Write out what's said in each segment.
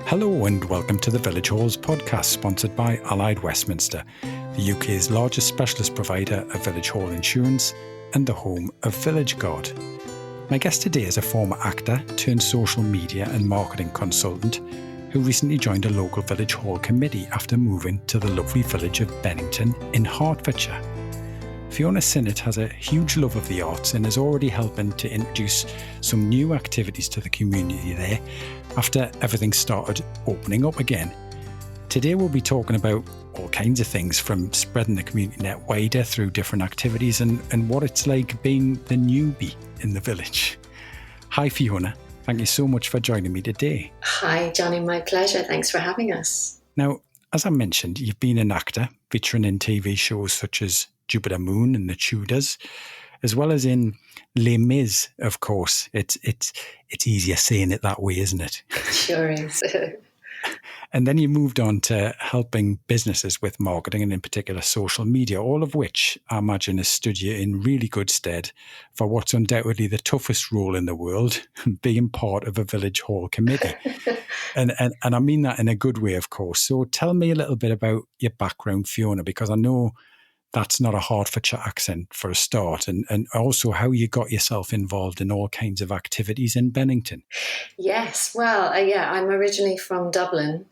Hello and welcome to the Village Halls podcast, sponsored by Allied Westminster, the UK's largest specialist provider of village hall insurance and the home of Village Guard. My guest today is a former actor turned social media and marketing consultant who recently joined a local village hall committee after moving to the lovely village of Bennington in Hertfordshire. Fiona Sinnott has a huge love of the arts and is already helping to introduce some new activities to the community there after everything started opening up again. Today we'll be talking about all kinds of things, from spreading the community net wider through different activities and what it's like being the newbie in the village. Hi Fiona, thank you so much for joining me today. Hi Johnny, my pleasure. Thanks for having us. Now, as I mentioned, you've been an actor featuring in TV shows such as Jupiter Moon and the Tudors, as well as in Les Mis, of course. It's easier saying it that way, isn't it? Sure is. And then you moved on to helping businesses with marketing and in particular social media, all of which I imagine has stood you in really good stead for what's undoubtedly the toughest role in the world, being part of a village hall committee. And I mean that in a good way, of course. So tell me a little bit about your background, Fiona, because I know that's not a Hertfordshire accent for a start, and also how you got yourself involved in all kinds of activities in Bennington. Yes, well, I'm originally from Dublin,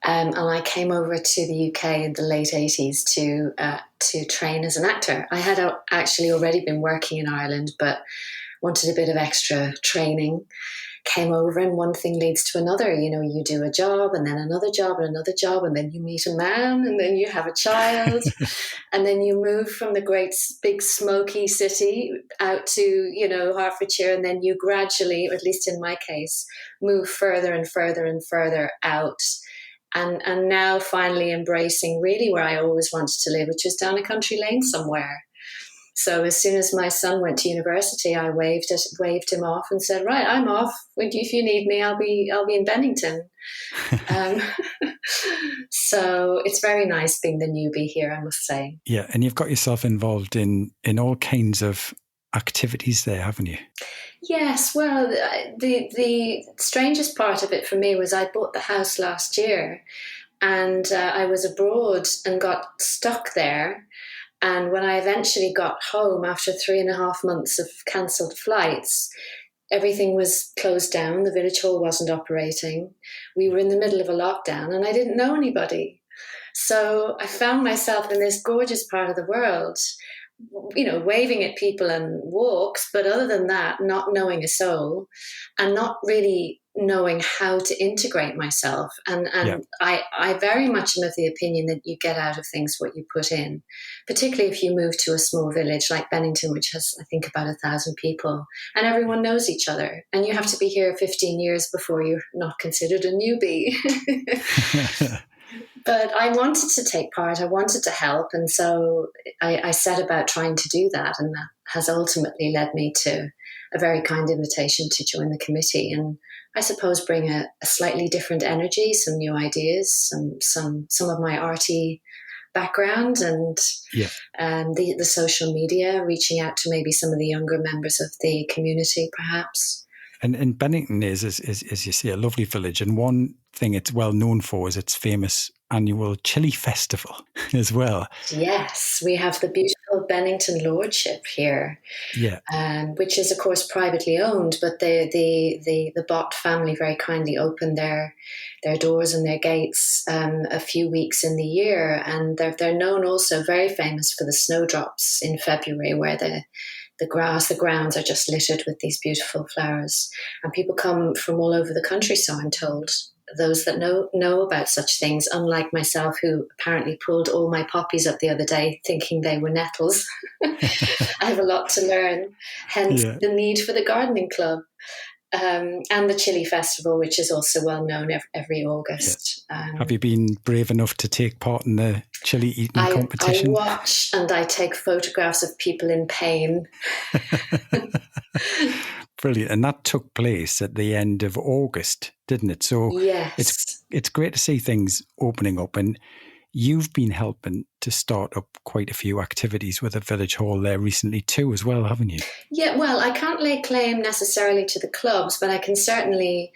and I came over to the UK in the late 80s to train as an actor. I had actually already been working in Ireland, but wanted a bit of extra training. Came over, and one thing leads to another. You know, you do a job and then another job and another job, and then you meet a man and then you have a child and then you move from the great big smoky city out to, Hertfordshire, and then you gradually, or at least in my case, move further and further and further out. And now finally embracing really where I always wanted to live, which was down a country lane somewhere. So as soon as my son went to university, I waved him off and said, "Right, I'm off. If you need me, I'll be in Bennington." So it's very nice being the newbie here, I must say. Yeah, and you've got yourself involved in all kinds of activities there, haven't you? Yes. Well, the strangest part of it for me was I bought the house last year, and I was abroad and got stuck there. And when I eventually got home after 3.5 months of cancelled flights, everything was closed down. The village hall wasn't operating. We were in the middle of a lockdown and I didn't know anybody. So I found myself in this gorgeous part of the world, waving at people and walks, but other than that, not knowing a soul and not really knowing how to integrate myself. And yeah. I very much am of the opinion that you get out of things what you put in, particularly if you move to a small village like Bennington, which has, I think, about 1,000 people, and everyone knows each other. And you have to be here 15 years before you're not considered a newbie. But I wanted to take part, I wanted to help, and so I set about trying to do that, and that has ultimately led me to a very kind invitation to join the committee, and I suppose bring a slightly different energy, some new ideas, some of my arty background, and the social media, reaching out to maybe some of the younger members of the community, perhaps. And Bennington is, as you say, a lovely village. And one thing it's well known for is its famous annual chili festival as well. Yes, we have the beautiful Bennington Lordship here, which is, of course, privately owned. But the Bott family very kindly opened their doors and their gates a few weeks in the year. And they're known also, very famous for the snowdrops in February, where the grounds are just littered with these beautiful flowers. And people come from all over the country, so I'm told. Those that know about such things, unlike myself, who apparently pulled all my poppies up the other day thinking they were nettles. I have a lot to learn, hence the need for the gardening club. And the Chili Festival, which is also well known every August. Have you been brave enough to take part in the chili eating competition? I watch and I take photographs of people in pain. Brilliant. And that took place at the end of August, didn't it? So yes. It's great to see things opening up. And you've been helping to start up quite a few activities with a village hall there recently too as well, haven't you? Yeah, well, I can't lay claim necessarily to the clubs, but I can certainly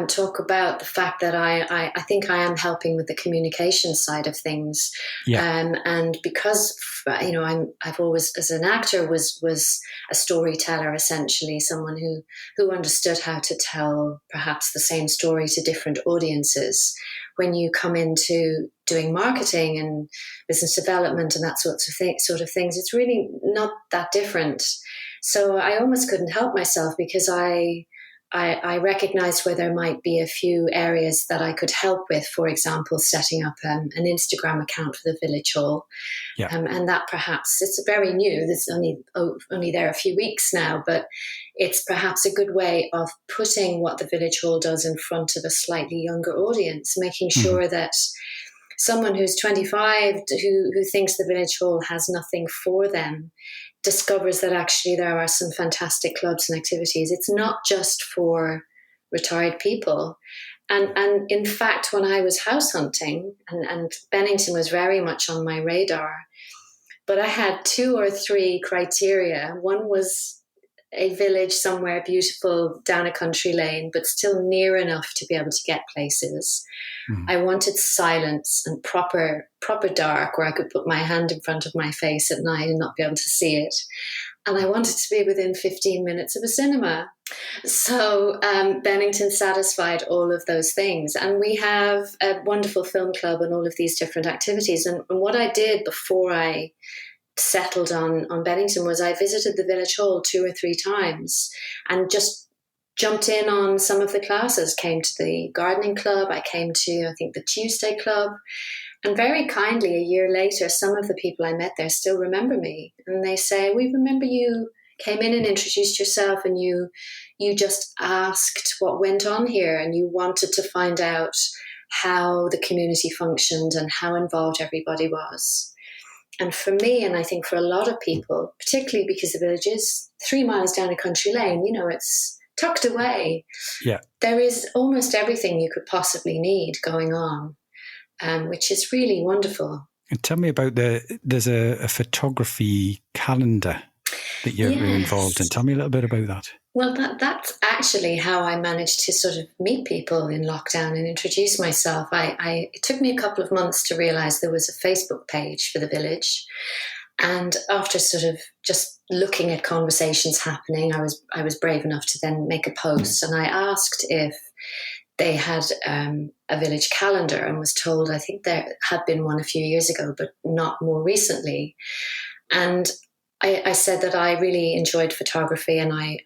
talk about the fact that I think I am helping with the communication side of things. Yeah. And because, I've always, as an actor, was a storyteller, essentially, someone who understood how to tell perhaps the same story to different audiences. When you come into doing marketing and business development and that sort of things, it's really not that different. So I almost couldn't help myself because I recognized where there might be a few areas that I could help with. For example, setting up an Instagram account for the village hall, and that perhaps it's very new. It's only there a few weeks now, but it's perhaps a good way of putting what the village hall does in front of a slightly younger audience, making sure that someone who's 25 who thinks the village hall has nothing for them discovers that actually there are some fantastic clubs and activities. It's not just for retired people. And in fact, when I was house hunting, and Bennington was very much on my radar, but I had 2 or 3 criteria. One was a village somewhere beautiful down a country lane, but still near enough to be able to get places. I wanted silence and proper dark where I could put my hand in front of my face at night and not be able to see it. And I wanted to be within 15 minutes of a cinema. So Bennington satisfied all of those things. And we have a wonderful film club and all of these different activities. And what I did before I settled on Bennington was I visited the village hall 2 or 3 times and just jumped in on some of the classes, came to the gardening club, I came to, I think, the Tuesday club. And very kindly, a year later, some of the people I met there still remember me. And they say, we remember you came in and introduced yourself and you just asked what went on here and you wanted to find out how the community functioned and how involved everybody was. And for me, and I think for a lot of people, particularly because the village is 3 miles down a country lane, it's tucked away. Yeah. There is almost everything you could possibly need going on, which is really wonderful. And tell me about there's a photography calendar that you're involved in. Tell me a little bit about that. Well, that's actually how I managed to sort of meet people in lockdown and introduce myself. It took me a couple of months to realise there was a Facebook page for the village. And after sort of just looking at conversations happening, I was brave enough to then make a post. And I asked if they had a village calendar and was told, I think there had been one a few years ago, but not more recently. And I said that I really enjoyed photography and I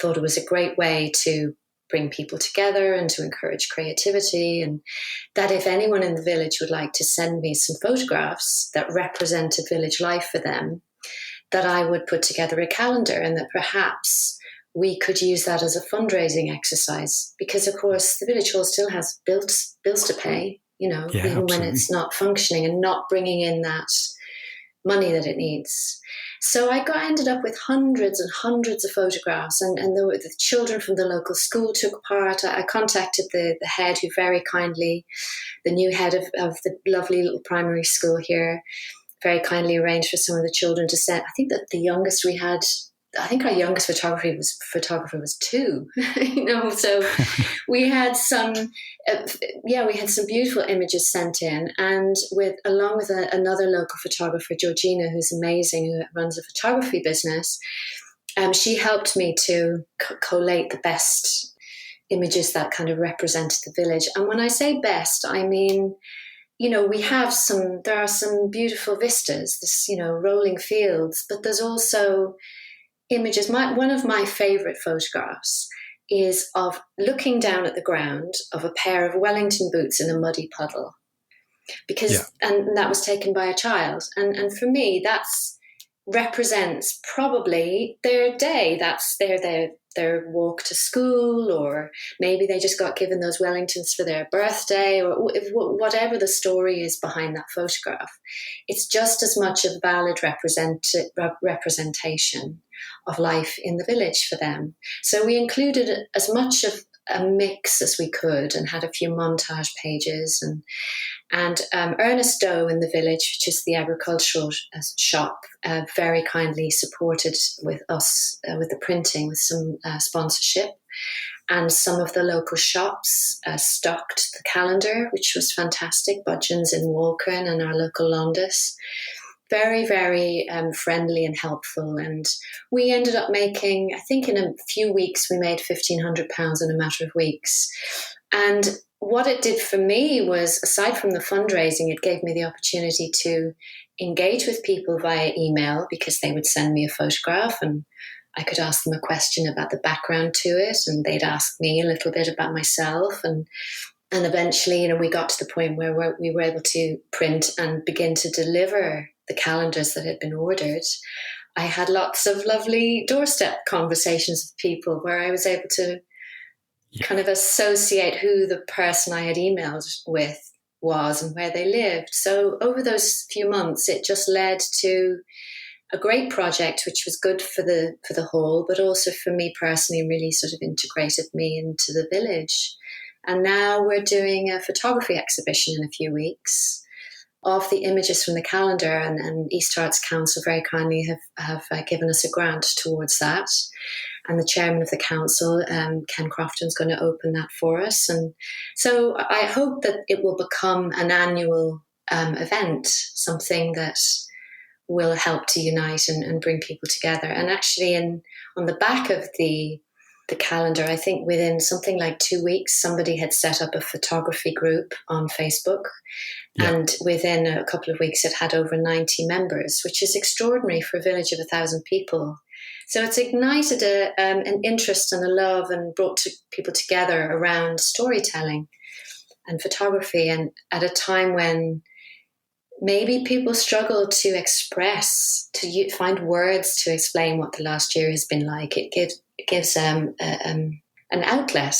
thought it was a great way to bring people together and to encourage creativity, and that if anyone in the village would like to send me some photographs that represented village life for them, that I would put together a calendar and that perhaps we could use that as a fundraising exercise. Because, of course, the village hall still has bills to pay, even absolutely. when it's not functioning and not bringing in that money that it needs. So I ended up with hundreds and hundreds of photographs, and the children from the local school took part. I contacted the head, who very kindly, the new head of the lovely little primary school here, very kindly arranged for some of the children to send. I think that the youngest we had, I think our youngest photographer was 2, so we had some beautiful images sent in, and along with another local photographer, Georgina, who's amazing, who runs a photography business. She helped me to collate the best images that kind of represented the village. And when I say best, I mean, there are some beautiful vistas, rolling fields, but there's also images. One of my favourite photographs is of looking down at the ground of a pair of Wellington boots in a muddy puddle, and that was taken by a child. And for me, that's represents probably their day. That's their walk to school, or maybe they just got given those Wellingtons for their birthday, or whatever the story is behind that photograph. It's just as much a valid representation of life in the village for them. So we included as much of a mix as we could, and had a few montage pages. And Ernest Doe in the village, which is the agricultural shop, very kindly supported with us with the printing, with some sponsorship. And some of the local shops stocked the calendar, which was fantastic. Budgeon's in Walkern and our local Londis. Very, very friendly and helpful. And we ended up making, I think in a few weeks, we made £1,500 in a matter of weeks. And what it did for me was, aside from the fundraising, it gave me the opportunity to engage with people via email, because they would send me a photograph and I could ask them a question about the background to it, and they'd ask me a little bit about myself. And eventually, we got to the point where we were able to print and begin to deliver the calendars that had been ordered. I had lots of lovely doorstep conversations with people where I was able to kind of associate who the person I had emailed with was and where they lived. So over those few months, it just led to a great project, which was good for the whole, but also for me personally, really sort of integrated me into the village. And now we're doing a photography exhibition in a few weeks of the images from the calendar, and East Arts Council very kindly have given us a grant towards that. And the chairman of the council, Ken Crofton's going to open that for us. And so I hope that it will become an annual event, something that will help to unite and bring people together. And actually on the back of the calendar, I think within something like 2 weeks, somebody had set up a photography group on Facebook. Yeah. And within a couple of weeks, it had over 90 members, which is extraordinary for a village of 1,000 people. So it's ignited an interest and a love, and brought people together around storytelling and photography. And at a time when maybe people struggle to express, to find words to explain what the last year has been like, it gives an outlet,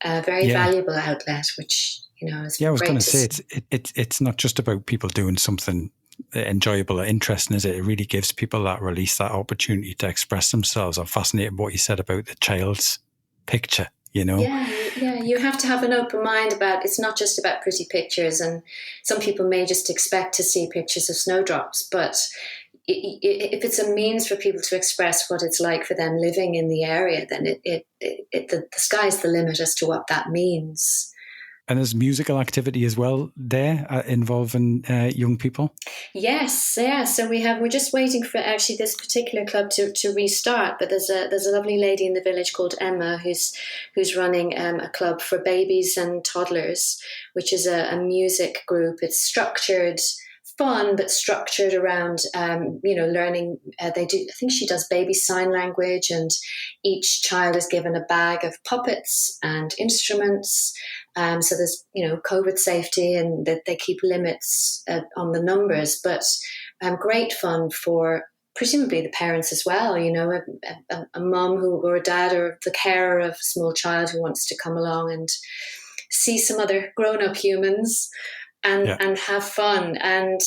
a very valuable outlet, which is I was going to say it's not just about people doing something enjoyable or interesting, is it? It really gives people that release, that opportunity to express themselves. I'm fascinated by what you said about the child's picture. Yeah, you have to have an open mind about, it's not just about pretty pictures, and some people may just expect to see pictures of snowdrops, but if it's a means for people to express what it's like for them living in the area, then the sky's the limit as to what that means. And there's musical activity as well there involving young people? Yes, yeah. So we're just waiting for actually this particular club to restart. But there's a lovely lady in the village called Emma who's running a club for babies and toddlers, which is a music group. It's structured, fun, but structured around learning. I think she does baby sign language, and each child is given a bag of puppets and instruments. So there's, COVID safety, and that they keep limits on the numbers, but great fun for presumably the parents as well. A mum or a dad or the carer of a small child who wants to come along and see some other grown-up humans and have fun. And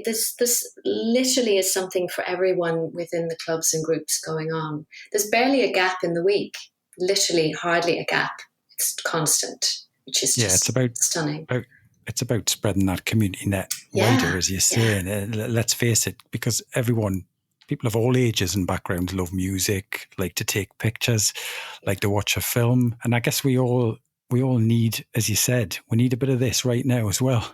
this literally is something for everyone within the clubs and groups going on. There's barely a gap in the week, literally hardly a gap. It's constant, which is just stunning. It's about spreading that community net wider, as you say. And let's face it, because people of all ages and backgrounds love music, like to take pictures, like to watch a film. And I guess we all need, as you said, we need a bit of this right now as well.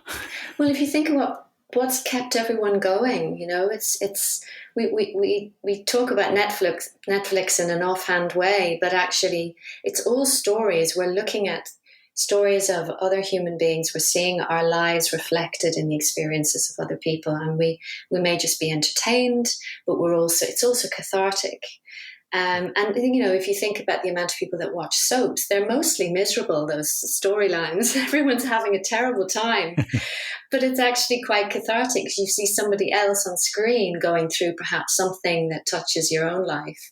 Well, if you think of what's kept everyone going, we talk about Netflix in an offhand way, but actually it's all stories. We're looking at stories of other human beings. We're seeing our lives reflected in the experiences of other people, and we may just be entertained, but it's also cathartic. And if you think about the amount of people that watch soaps, they're mostly miserable, those storylines. Everyone's having a terrible time. But it's actually quite cathartic because you see somebody else on screen going through perhaps something that touches your own life.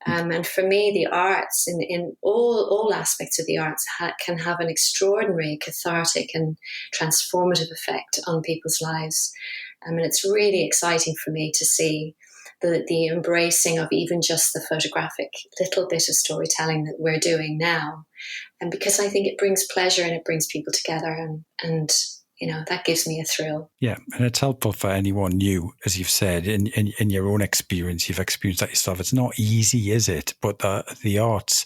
And for me, the arts, in all aspects of the arts, can have an extraordinary cathartic and transformative effect on people's lives. And it's really exciting for me to see the embracing of even just the photographic little bit of storytelling that we're doing now. And because I think it brings pleasure and it brings people together, and that gives me a thrill. Yeah, and it's helpful for anyone new, as you've said, in your own experience. You've experienced that yourself. It's not easy, is it? But the arts,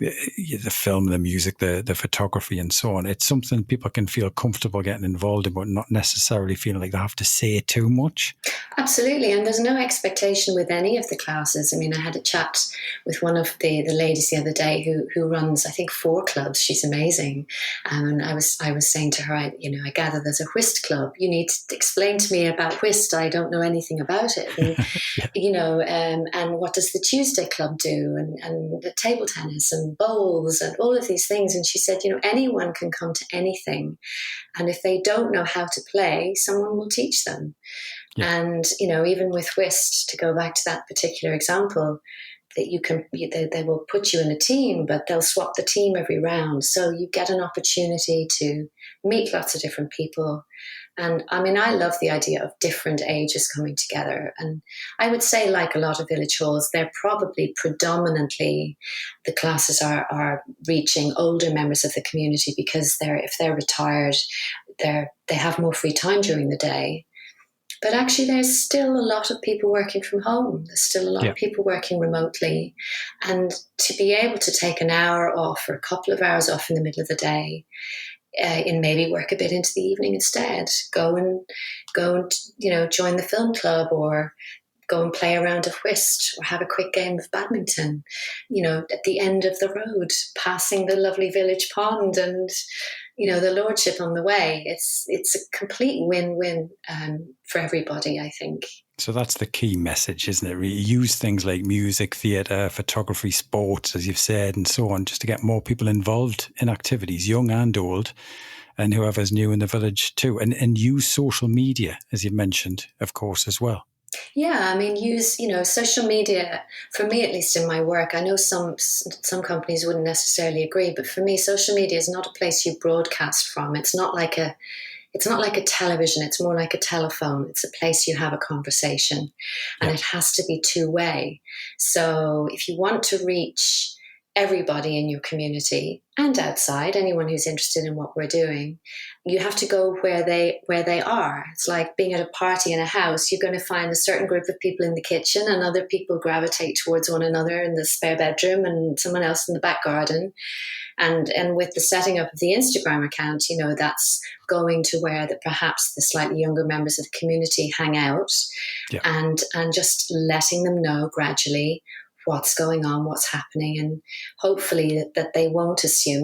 the film, the music, the photography and so on, it's something people can feel comfortable getting involved in, but not necessarily feeling like they have to say too much. Absolutely, and there's no expectation with any of the classes. I mean, I had a chat with one of the ladies the other day who runs, I think, 4 clubs. She's amazing, and I was saying to her, I gather there's a whist club. You need to explain to me about whist. I don't know anything about it. And, and what does the Tuesday club do, and the table tennis and bowls and all of these things. And she said, anyone can come to anything, and if they don't know how to play, someone will teach them. Yeah. And, even with whist, to go back to that particular example, that they will put you in a team, but they'll swap the team every round. So you get an opportunity to meet lots of different people. And I mean, I love the idea of different ages coming together. And I would say, like a lot of village halls, they're probably predominantly, the classes are reaching older members of the community, because if they're retired, they have more free time during the day. But actually, there's still a lot of people working from home. There's still a lot of people working remotely. And to be able to take an hour off or a couple of hours off in the middle of the day, and maybe work a bit into the evening instead, go and join the film club, or go and play a round of whist, or have a quick game of badminton, at the end of the road, passing the lovely village pond and, the lordship on the way. It's a complete win-win for everybody, I think. So that's the key message, isn't it? We use things like music, theatre, photography, sports, as you've said, and so on, just to get more people involved in activities, young and old, and whoever's new in the village too. And use social media, as you mentioned, of course, as well. Yeah, I mean, use, social media, for me, at least in my work. I know some companies wouldn't necessarily agree, but for me, social media is not a place you broadcast from. It's not like a television. It's more like a telephone. It's a place you have a conversation, and it has to be two-way. So if you want to reach everybody in your community and outside, anyone who's interested in what we're doing, you have to go where they are. It's like being at a party in a house. You're going to find a certain group of people in the kitchen, and other people gravitate towards one another in the spare bedroom, and someone else in the back garden. And with the setting up of the Instagram account, that's going to where perhaps the slightly younger members of the community hang out, and just letting them know gradually what's going on, what's happening, and hopefully that they won't assume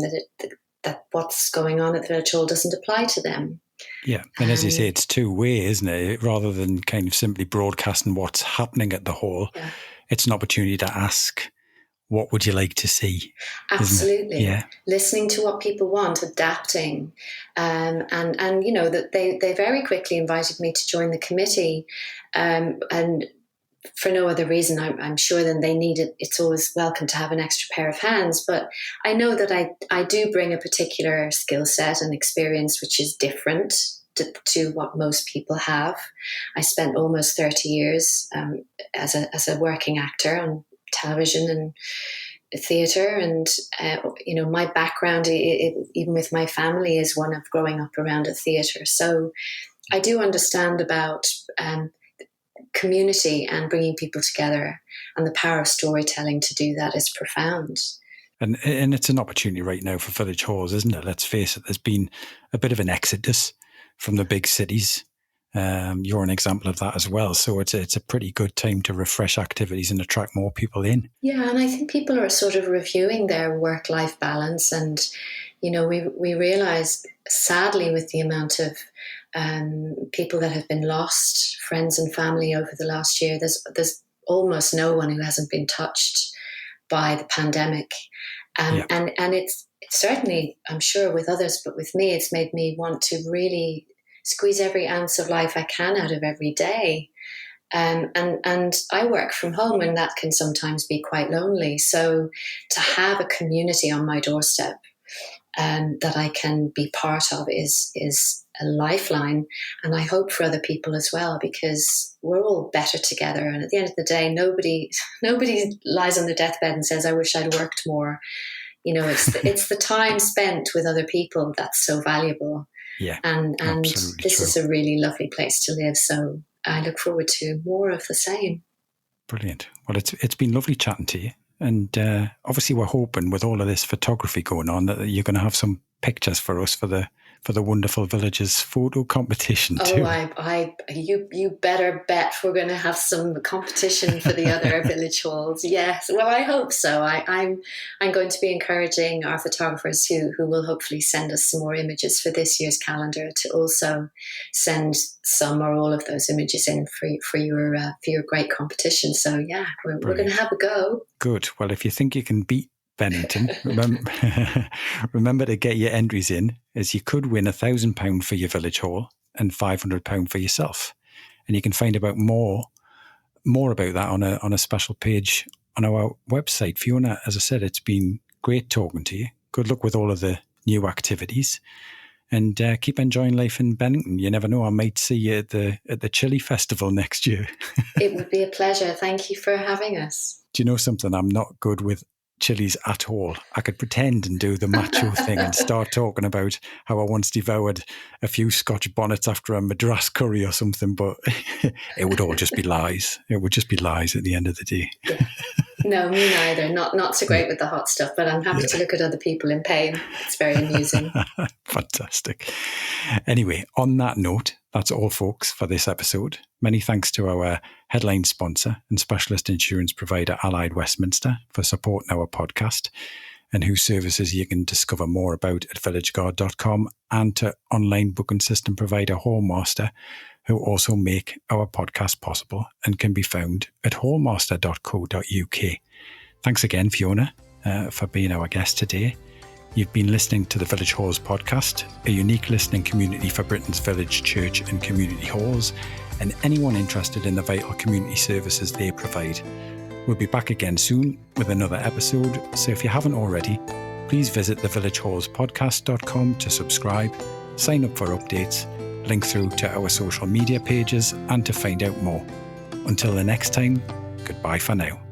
that what's going on at the village hall doesn't apply to them. Yeah, and as you say, it's two-way, isn't it? Rather than kind of simply broadcasting what's happening at the hall, it's an opportunity to ask, what would you like to see? Absolutely. Yeah. Listening to what people want, adapting. And that they very quickly invited me to join the committee, and for no other reason, I'm sure, than they need it. It's always welcome to have an extra pair of hands, but I know that I do bring a particular skill set and experience which is different to what most people have. I spent almost 30 years as a working actor on television and theatre, and my background, even with my family, is one of growing up around a theatre. So I do understand about community and bringing people together, and the power of storytelling to do that is profound. And it's an opportunity right now for village halls, isn't it? Let's face it, there's been a bit of an exodus from the big cities. You're an example of that as well. So it's a pretty good time to refresh activities and attract more people in. Yeah, and I think people are sort of reviewing their work-life balance, and we realise, sadly, with the amount of people that have been lost, friends and family over the last year, there's almost no one who hasn't been touched by the pandemic. And it's certainly, I'm sure with others, but with me, it's made me want to really squeeze every ounce of life I can out of every day. And I work from home, and that can sometimes be quite lonely. So to have a community on my doorstep that I can be part of is a lifeline, and I hope for other people as well, because we're all better together. And at the end of the day, nobody lies on their deathbed and says, "I wish I'd worked more." It's the time spent with other people that's so valuable. Yeah, and this true. is a really lovely place to live. So I look forward to more of the same. Brilliant. Well, it's been lovely chatting to you. And obviously we're hoping with all of this photography going on that you're going to have some pictures for us for the Wonderful Villages photo competition too. You better bet we're going to have some competition for the other village halls. Yes, well, I hope so. I'm going to be encouraging our photographers who will hopefully send us some more images for this year's calendar to also send some or all of those images in for your great competition. So yeah, we're going to have a go. Good. Well, if you think you can beat Bennington, remember to get your entries in, as you could win £1,000 for your village hall and £500 for yourself. And you can find out more about that on a special page on our website. Fiona, as I said, it's been great talking to you. Good luck with all of the new activities, and keep enjoying life in Bennington. You never know, I might see you at the Chili Festival next year. It would be a pleasure. Thank you for having us. Do you know something? I'm not good with chilies at all. I could pretend and do the macho thing and start talking about how I once devoured a few Scotch bonnets after a Madras curry or something, but it would all just be lies. It would just be lies at the end of the day. Yeah. No, me neither. Not so great with the hot stuff, but I'm happy to look at other people in pain. It's very amusing. Fantastic. Anyway, on that note, that's all, folks, for this episode. Many thanks to our headline sponsor and specialist insurance provider, Allied Westminster, for supporting our podcast, and whose services you can discover more about at villageguard.com, and to online booking system provider Hallmaster, who also make our podcast possible and can be found at hallmaster.co.uk. Thanks again, Fiona, for being our guest today. You've been listening to the Village Halls podcast, a unique listening community for Britain's village, church and community halls, and anyone interested in the vital community services they provide. We'll be back again soon with another episode, so if you haven't already, please visit thevillagehallspodcast.com to subscribe, sign up for updates, link through to our social media pages, and to find out more. Until the next time, goodbye for now.